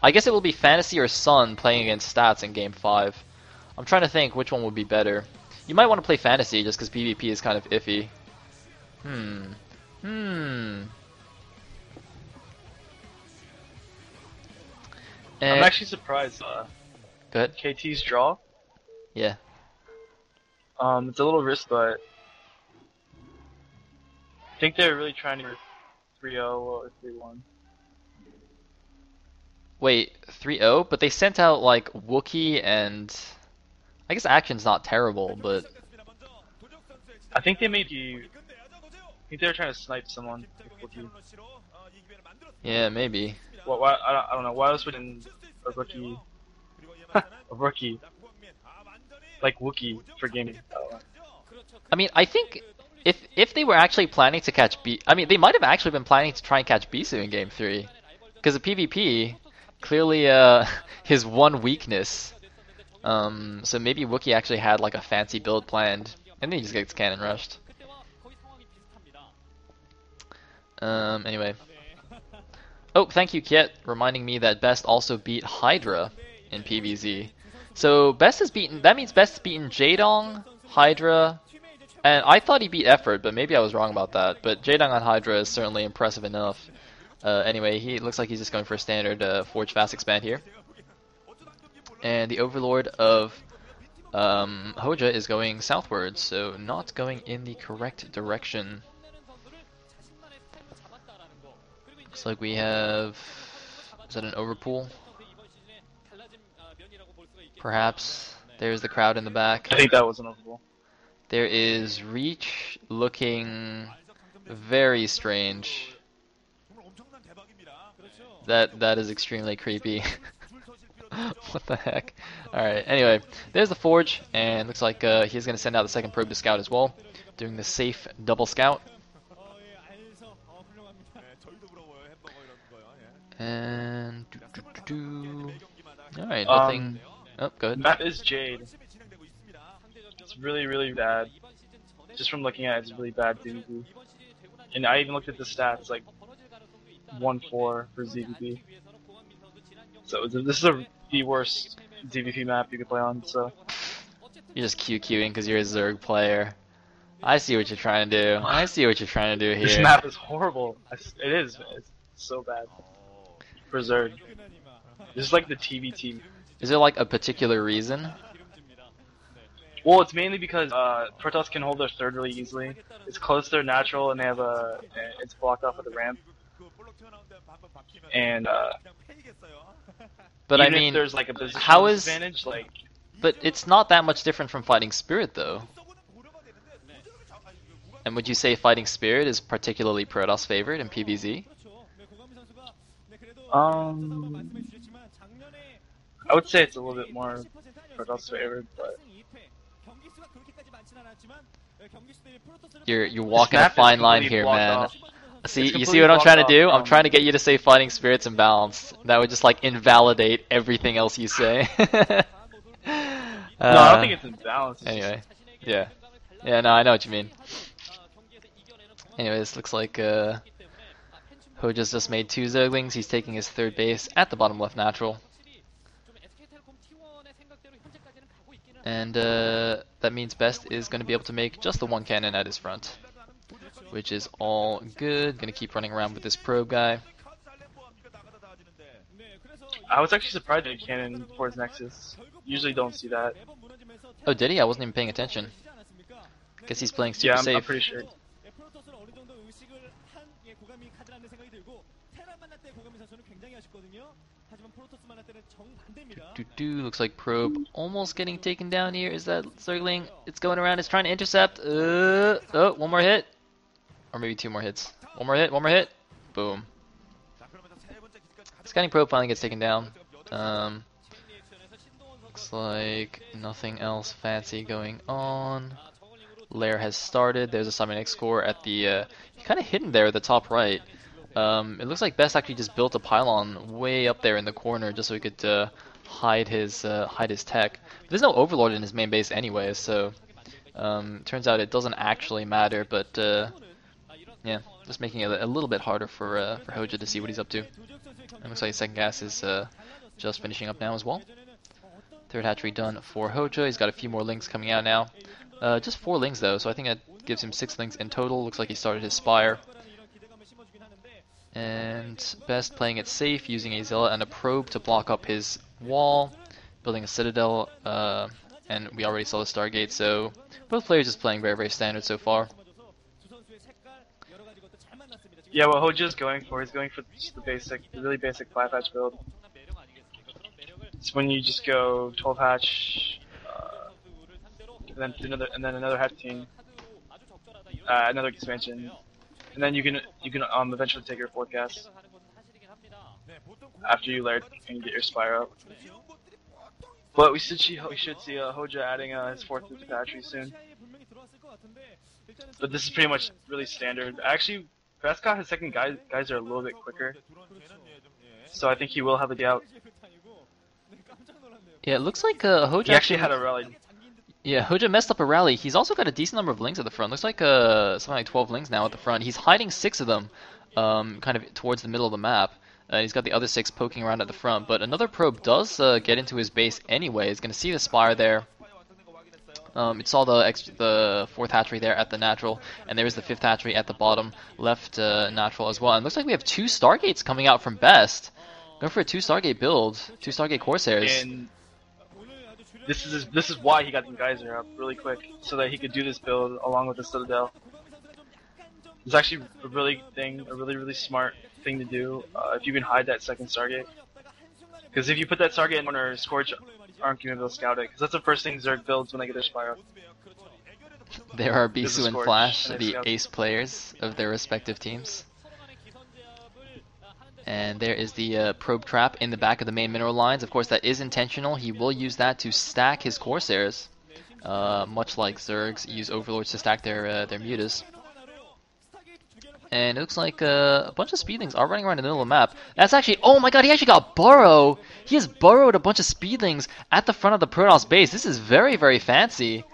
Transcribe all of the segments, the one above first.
I guess it will be Fantasy or Sun playing against Stats in Game 5. I'm trying to think which one would be better. You might want to play Fantasy just because PvP is kind of iffy. Hmm. I'm actually surprised. Go ahead. KT's draw. Yeah. It's a little risk, but I think they're really trying to 3-0 or 3-1. Wait, 3-0? But they sent out like Wookiee and I guess Action's not terrible, but I think they maybe. I think they're trying to snipe someone. Like Wookiee. yeah, maybe. Why, I don't know. Why else wouldn't a rookie, a rookie, like Wookiee for gaming? I mean, I think if they were actually planning to catch I mean, they might have actually been planning to try and catch Bisu in Game 3, because the PvP clearly his one weakness. So maybe Wookiee actually had like a fancy build planned, and then he just gets cannon rushed. Anyway. Oh, thank you, Kiet, reminding me that Best also beat Hydra in PvZ. So Best has beaten. That means Best has beaten Jaedong, Hydra, and I thought he beat Effort, but maybe I was wrong about that. But Jaedong on Hydra is certainly impressive enough. Anyway, he looks like he's just going for a standard Forge Fast Expand here. And the Overlord of Hoja is going southwards, so not going in the correct direction. Looks like we have... Is that an overpool? Perhaps. There's the crowd in the back. I think that was an overpool. There is Reach looking very strange. That is extremely creepy. What the heck? Alright, anyway, there's the Forge, and looks like he's going to send out the second probe to scout as well, doing the safe double scout. And alright, nothing. Oh, good. Map is Jade. It's really, really bad. Just from looking at it, it's really bad ZVP. And I even looked at the stats, like 1-4 for ZVP. So this is the worst ZVP map you could play on. So you're just QQing because you're a Zerg player. I see what you're trying to do. I see what you're trying to do here. This map is horrible. It is. It's so bad. For Zerg. This is like the TBT. Is there like a particular reason? Well, it's mainly because Protoss can hold their third really easily. It's close to their natural, and they have it's blocked off with a ramp. And but even I mean, if there's like a position how is disadvantage, like. But it's not that much different from Fighting Spirit, though. And would you say Fighting Spirit is particularly Protoss favored in PvZ? I would say it's a little bit more Protoss favored, but you're walking a fine line here, man. Off. See, you see what I'm trying to do? I'm trying to get you to say Fighting Spirit's imbalanced. That would just like invalidate everything else you say. No, I don't think it's imbalanced. Anyway, yeah, no, I know what you mean. Anyway, this looks like Hoja's just made 2 Zerglings. He's taking his third base at the bottom left natural. And that means Best is going to be able to make just the 1 cannon at his front, which is all good. Going to keep running around with this probe guy. I was actually surprised at cannon for his Nexus. Usually don't see that. Oh, did he? I wasn't even paying attention. Guess he's playing super safe. I'm pretty sure. Looks like probe almost getting taken down here. Is that Zergling? It's going around. It's trying to intercept. Oh, 1 more hit. Or maybe 2 more hits. 1 more hit. 1 more hit. Boom. Scouting probe finally gets taken down. Looks like nothing else fancy going on. Lair has started. There's a Summon X core at the kind of hidden there at the top right. It looks like Best actually just built a pylon way up there in the corner just so he could hide his tech. But there's no Overlord in his main base anyway, so turns out it doesn't actually matter. But yeah, just making it a little bit harder for Hoja to see what he's up to. It looks like second gas is just finishing up now as well. Third hatchery done for Hoja. He's got a few more lings coming out now. Just 4 lings though, so I think that gives him 6 lings in total. Looks like he started his Spire. And Best playing it safe, using a Zilla and a Probe to block up his wall, building a Citadel, and we already saw the Stargate, so both players just playing very, very standard so far. Yeah, what Hoja's going for, he's going for just the really basic 5 hatch build. It's when you just go 12 hatch, and then another hatch team, another expansion, and then you can eventually take your forecast after you layer and get your Spire up. But we should see Hoja adding his 4th hatchery soon. But this is pretty much really standard. Actually, Prescott, his second guys are a little bit quicker, so I think he will have a day out. Yeah, it looks like Hoja He actually had a rally. Yeah, Hoja messed up a rally. He's also got a decent number of lings at the front. Looks like something like 12 lings now at the front. He's hiding 6 of them, kind of towards the middle of the map. He's got the other 6 poking around at the front, but another probe does get into his base anyway. He's going to see the Spire there. It saw the 4th hatchery there at the natural, and there is the 5th hatchery at the bottom left natural as well. And it looks like we have 2 Stargates coming out from Best. Going for a 2 Stargate build, 2 Stargate Corsairs. And this is why he got the Geyser up really quick, so that he could do this build along with the Citadel. It's actually a really smart thing to do if you can hide that second Stargate. Because if you put that Stargate in corner, Scorch aren't going to be able to scout it. Because that's the first thing Zerg builds when they get their Spire up. There are Bisu and Flash, and the ace players of their respective teams. And there is the probe trap in the back of the main mineral lines. Of course, that is intentional. He will use that to stack his Corsairs, much like Zergs use Overlords to stack their mutas. And it looks like a bunch of Speedlings are running around in the middle of the map. That's actually, oh my god, he actually got Burrow! He has burrowed a bunch of Speedlings at the front of the Protoss base. This is very, very fancy.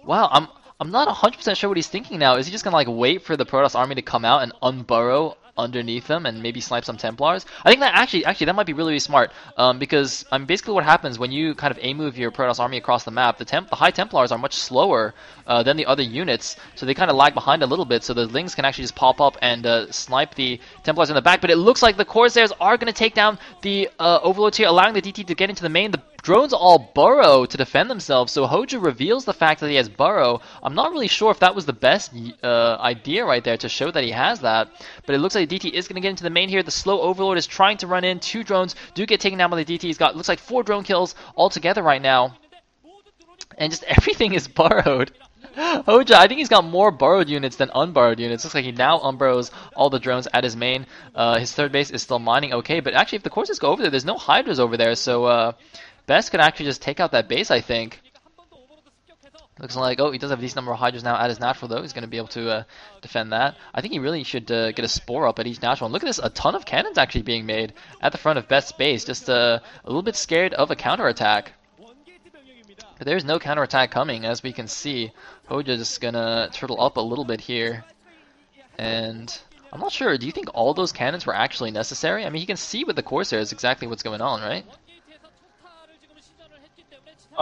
Wow, I'm not 100% sure what he's thinking now. Is he just gonna like wait for the Protoss army to come out and unburrow underneath them and maybe snipe some Templars? I think that actually that might be really, really smart, because basically what happens when you kind of A-move your Protoss army across the map, the High Templars are much slower than the other units, so they kind of lag behind a little bit, so the Lings can actually just pop up and snipe the Templars in the back. But it looks like the Corsairs are going to take down the Overlords here, allowing the DT to get into the main. The drones all burrow to defend themselves, so Hoja reveals the fact that he has burrow. I'm not really sure if that was the best idea right there to show that he has that, but it looks like DT is going to get into the main here. The slow Overlord is trying to run in. 2 drones do get taken down by the DT. He's got, looks like 4 drone kills altogether right now, and just everything is burrowed. Hoja, I think he's got more burrowed units than unburrowed units. Looks like he now unburrows all the drones at his main. His third base is still mining okay, but actually if the Corsairs go over there, there's no Hydras over there, so Best could actually just take out that base, I think. Looks like, oh, he does have a decent number of Hydras now at his natural, though. He's going to be able to defend that. I think he really should get a Spore up at each natural. And look at this, a ton of cannons actually being made at the front of Best's base. Just a little bit scared of a counterattack. But there's no counterattack coming, as we can see. Hoja just going to turtle up a little bit here. And I'm not sure, do you think all those cannons were actually necessary? I mean, you can see with the Corsairs exactly what's going on, right?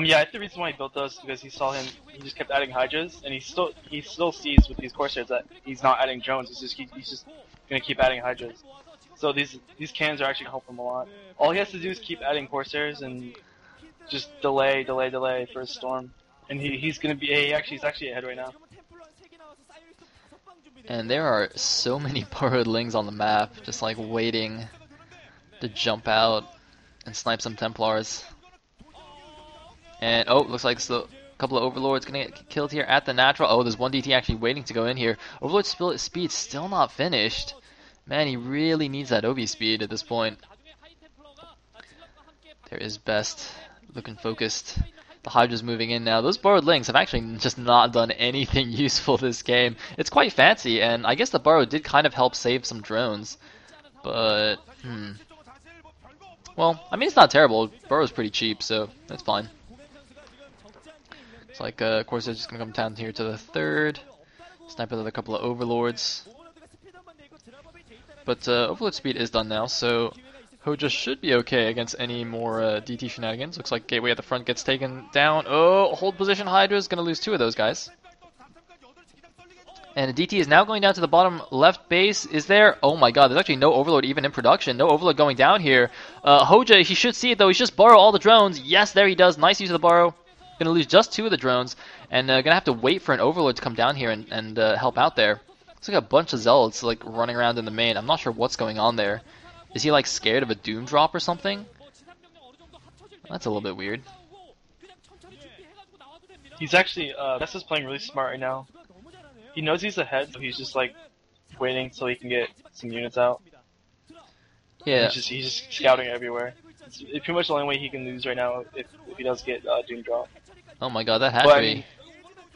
Yeah, I think the reason why he built those is because he just kept adding Hydras, and he still sees with these Corsairs that he's not adding drones. He's just gonna keep adding Hydras. So these cannons are actually gonna help him a lot. All he has to do is keep adding Corsairs and just delay for his storm, and he's actually ahead right now. And there are so many burrowed Lings on the map, just like waiting to jump out and snipe some Templars. And, oh, looks like a couple of Overlords going to get killed here at the natural. Oh, there's one DT actually waiting to go in here. Overlord speed still not finished. Man, he really needs that OV speed at this point. There is Best looking focused. The Hydra's moving in now. Those borrowed Lings have actually just not done anything useful this game. It's quite fancy, and I guess the borrow did kind of help save some drones. But, well, I mean, it's not terrible. Burrow's pretty cheap, so that's fine. It's like, of course, they're just going to come down here to the third. Snipe another couple of Overlords. But Overlord speed is done now, so Hoja should be okay against any more DT shenanigans. Looks like Gateway at the front gets taken down. Oh, hold position Hydra is going to lose 2 of those guys. And the DT is now going down to the bottom left base. Is there? Oh my god, there's actually no Overlord even in production. No Overlord going down here. Hoja, he should see it though. He's just borrow all the drones. Yes, there he does. Nice use of the borrow. Gonna lose just 2 of the drones. And gonna have to wait for an Overlord to come down here and help out there. Looks like a bunch of Zealots like running around in the main. I'm not sure what's going on there. Is he like scared of a Doom drop or something? That's a little bit weird. He's actually, Best is playing really smart right now. He knows he's ahead, so he's just like waiting till he can get some units out. Yeah. He's just scouting everywhere. It's pretty much the only way he can lose right now if he does get Doom drop. Oh my god, that hatchery. But, I mean,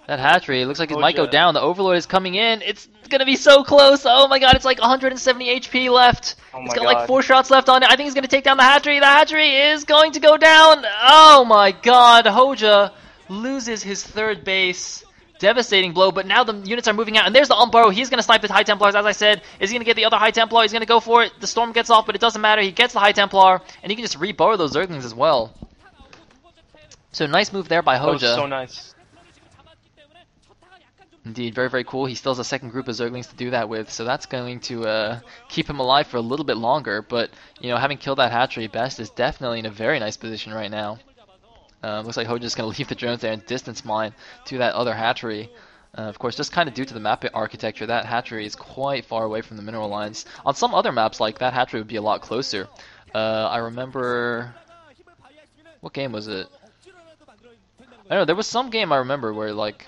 that hatchery looks like it Hoja. might go down. The Overlord is coming in. It's gonna be so close. Oh my god, it's like 170 HP left. Oh It's my got like god. 4 shots left on it. I think he's gonna take down the hatchery. The hatchery is going to go down. Oh my god, Hoja loses his 3rd base. Devastating blow, but now the units are moving out, and there's the Umbro. He's going to snipe the High Templars, as I said. Is he going to get the other High Templar? He's going to go for it. The Storm gets off, but it doesn't matter. He gets the High Templar, and he can just re-borrow those Zerglings as well. So nice move there by Hoja. That was so nice. Indeed, very, very cool. He still has a second group of Zerglings to do that with, so that's going to keep him alive for a little bit longer. But, you know, having killed that hatchery, Best is definitely in a very nice position right now. Looks like Hoja's going to leave the drones there and distance mine to that other hatchery. Of course, just kind of due to the map architecture, that hatchery is quite far away from the mineral lines. On some other maps, like that hatchery would be a lot closer. I remember... What game was it? I don't know, there was some game I remember where, like,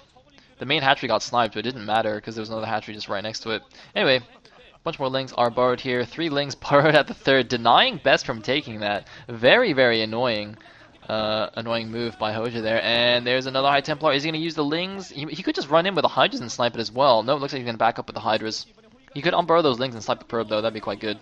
the main hatchery got sniped, but it didn't matter because there was another hatchery just right next to it. Anyway, a bunch more lings are borrowed here. 3 lings borrowed at the 3rd, denying Best from taking that. Very, very annoying. Annoying move by Hoja there, and there's another High Templar. Is he going to use the lings? He could just run in with the Hydras and snipe it as well. No, it looks like he's going to back up with the Hydras. He could unburrow those lings and snipe the probe though, that'd be quite good.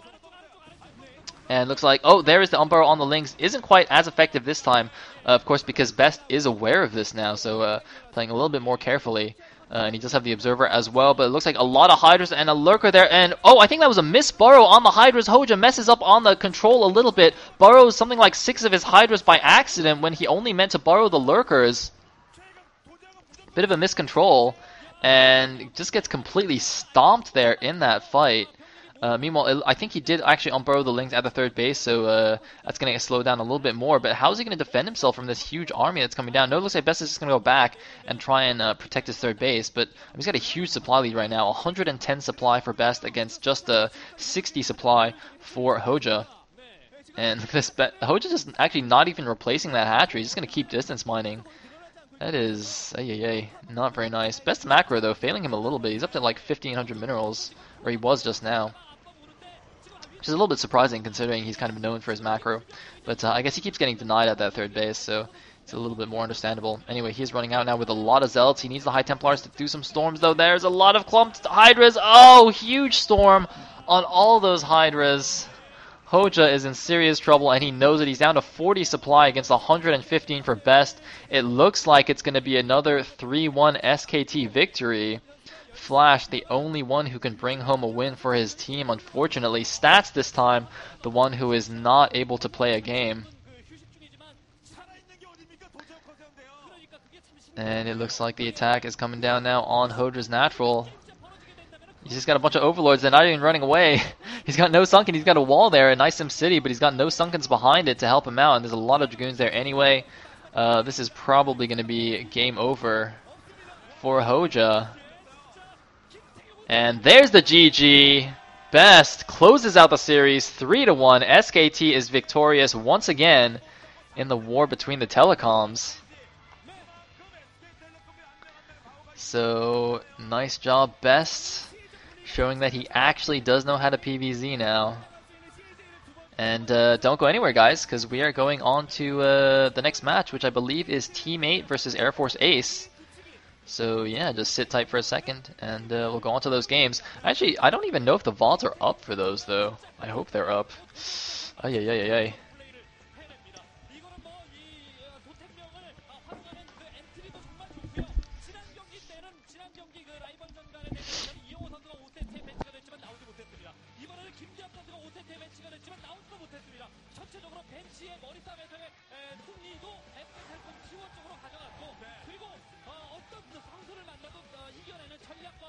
And looks like, oh, there is the unburrow on the lings. Isn't quite as effective this time, of course, because Best is aware of this now, so playing a little bit more carefully. And he does have the Observer as well, but it looks like a lot of Hydras and a Lurker there. And, oh, I think that was a missed burrow on the Hydras. Hoja messes up on the control a little bit. Burrows something like 6 of his Hydras by accident when he only meant to borrow the Lurkers. Bit of a miscontrol. And just gets completely stomped there in that fight. Meanwhile, I think he did actually unburrow the lings at the 3rd base, so that's going to slow down a little bit more. But how is he going to defend himself from this huge army that's coming down? No, it looks like Best is just going to go back and try and protect his 3rd base. But he's got a huge supply lead right now. 110 supply for Best against just a 60 supply for Hoja. And this Hoja just actually not even replacing that hatchery. He's just going to keep distance mining. That is, not very nice. Best macro, though, failing him a little bit. He's up to like 1,500 minerals, or he was just now. Which is a little bit surprising considering he's kind of known for his macro. But I guess he keeps getting denied at that 3rd base, so it's a little bit more understandable. Anyway, he's running out now with a lot of Zealots. He needs the High Templars to do some storms, though. There's a lot of clumped Hydras. Oh, huge storm on all those Hydras. Hoja is in serious trouble, and he knows that he's down to 40 supply against 115 for Best. It looks like it's going to be another 3-1 SKT victory. Flash, the only one who can bring home a win for his team, unfortunately. Stats this time, the one who is not able to play a game. And it looks like the attack is coming down now on Hoja's natural. He's just got a bunch of Overlords. They're not even running away. He's got no Sunken. He's got a wall there, a nice Sim City, but he's got no Sunkens behind it to help him out. And there's a lot of Dragoons there anyway. This is probably going to be game over for Hoja. And there's the GG. Best closes out the series 3-1. SKT is victorious once again in the war between the telecoms. So, nice job, Best. Showing that he actually does know how to PvZ now. And don't go anywhere, guys, because we are going on to the next match, which I believe is Team 8 versus Air Force Ace. So yeah, just sit tight for a second, and we'll go on to those games. Actually, I don't even know if the VODs are up for those, though. I hope they're up. Ay. 전체적으로 벤치의 머리싸움에서의 승리도 SPLkom T1 쪽으로 가져갔고 그리고 어떤 선수를 만나도 이겨내는 전략과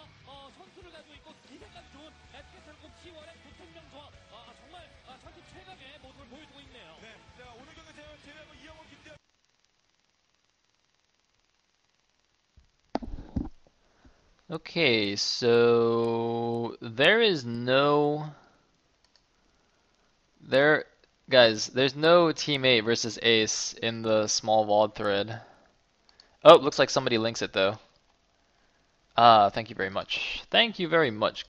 선수를 가지고 있고 기세까지 좋은 SPLkom T1의 구천명 조합 정말 전체 최강의 모습을 보여주고 있네요. 네, 자, 오늘 경기 제외하고 이영호, 김대현. Okay, so there's no teammate versus Ace in the small VOD thread. Oh, looks like somebody links it though. Ah, thank you very much. Thank you very much.